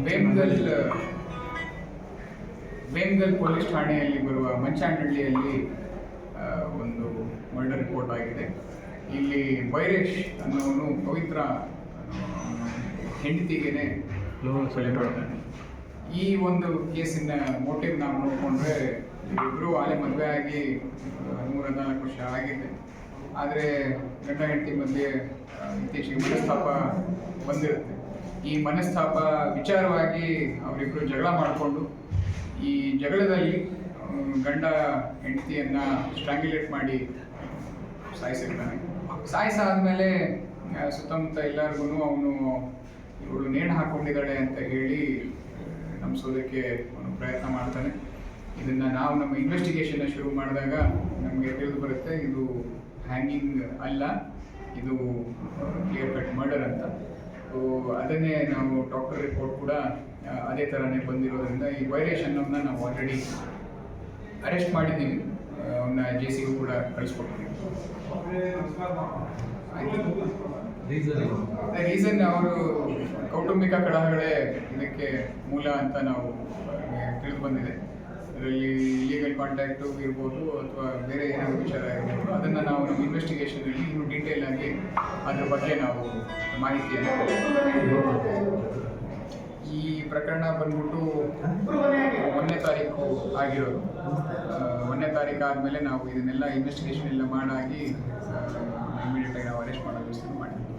Vemgal Vemgal police ಠಾಣೆಯಲ್ಲಿ ಬರುವ ಮಂಚಾನಹಳ್ಳಿಯಲ್ಲಿ ಒಂದು ಮರ್ಡರ್ ರಿಪೋರ್ಟ್ ಆಗಿದೆ. ಇಲ್ಲಿ ಬೈರೇಶ್ ಅನ್ನೋನು ಪವಿತ್ರ ಹೆಂಡತಿಗೆ ಕೊಲೆ ಮಾಡ್ತಾನೆ. ಈ ಒಂದು ಕೇಸಿನ ಮೋಟಿವ್ ನಾವು ನೋಡಿಕೊಂಡ್ರೆ ಇಬ್ಬರು ಆಲೆ ಮದುವೆ ಆಗಿ 3-4 ವರ್ಷ ಆಗಿದೆ. ಆದರೆ ಗಂಡ ಹೆಂಡತಿ ಮಧ್ಯೆ ಇತ್ತೀಚೆಗೆ ಮನಸ್ತಾಪ ಬಂದಿರುತ್ತೆ. ಈ ಮನಸ್ತಾಪ ವಿಚಾರವಾಗಿ ಅವರಿಬ್ಬರು ಜಗಳ ಮಾಡಿಕೊಂಡು ಈ ಜಗಳದಲ್ಲಿ ಗಂಡ ಹೆಂಡತಿಯನ್ನು ಸ್ಟ್ರಾಂಗ್ಯುಲೇಟ್ ಮಾಡಿ ಸಾಯಿಸಿರ್ತಾನೆ. ಸಾಯಿಸಾದ್ಮೇಲೆ ಸುತ್ತಮುತ್ತ ಎಲ್ಲರಿಗೂ ಅವನು ಇವಳು ನೇಣು ಹಾಕ್ಕೊಂಡಿದ್ದಾಳೆ ಅಂತ ಹೇಳಿ ನಂಬಿಸೋದಕ್ಕೆ ಅವನು ಪ್ರಯತ್ನ ಮಾಡ್ತಾನೆ. ಇದನ್ನು ನಾವು ನಮ್ಮ ಇನ್ವೆಸ್ಟಿಗೇಷನ್ನ ಶುರು ಮಾಡಿದಾಗ ನಮಗೆ ತಿಳಿದು ಬರುತ್ತೆ ಇದು ಹ್ಯಾಂಗಿಂಗ್ ಅಲ್ಲ, ಇದು ಕ್ಲಿಯರ್ ಕಟ್ ಮರ್ಡರ್ ಅಂತ. ಸೊ ಅದನ್ನೇ ನಾವು ಡಾಕ್ಟರ್ ರಿಪೋರ್ಟ್ ಕೂಡ ಅದೇ ಥರನೇ ಬಂದಿರೋದ್ರಿಂದ ಈ ವೈರೇಶ್ ಅನ್ನೋದನ್ನ ನಾವು ಆಲ್ರೆಡಿ ಅರೆಸ್ಟ್ ಮಾಡಿದ್ದೀವಿ. ಅವನ್ನ JCಗೂ ಕೂಡ ಕಳಿಸ್ಕೊಡ್ತೀವಿ. ರೀಸನ್ ಅವರು ಕೌಟುಂಬಿಕ ಕಲಹಗಳೇ ಇದಕ್ಕೆ ಮೂಲ ಅಂತ ನಾವು ತಿಳಿದು ಬಂದಿದೆ. ಇದರಲ್ಲಿ ಲೀಗಲ್ ಕಾಂಟ್ಯಾಕ್ಟು ಇರ್ಬೋದು ಅಥವಾ ಬೇರೆ ಏನಾದರೂ ವಿಚಾರ ಇರ್ಬೋದು. ಅದನ್ನು ನಾವು ನಮ್ಮ ಇನ್ವೆಸ್ಟಿಗೇಷನಲ್ಲಿ ಇನ್ನೂ ಡೀಟೇಲ್ ಆಗಿ ಅದ್ರ ಬಗ್ಗೆ ನಾವು ಮಾಹಿತಿಯನ್ನು ಈ ಪ್ರಕರಣ ಬಂದ್ಬಿಟ್ಟು 1ನೇ ತಾರೀಕು ಆಗಿರೋದು. 1ನೇ ತಾರೀಕು ಆದಮೇಲೆ ನಾವು ಇದನ್ನೆಲ್ಲ ಇನ್ವೆಸ್ಟಿಗೇಷನ್ ಎಲ್ಲ ಮಾಡಾಗಿ ಇಮಿಡಿಯೇಟಾಗಿ ನಾವು ಅರೆಸ್ಟ್ ಮಾಡೋ ವ್ಯವಸ್ಥೆ ಮಾಡಿದ್ವಿ.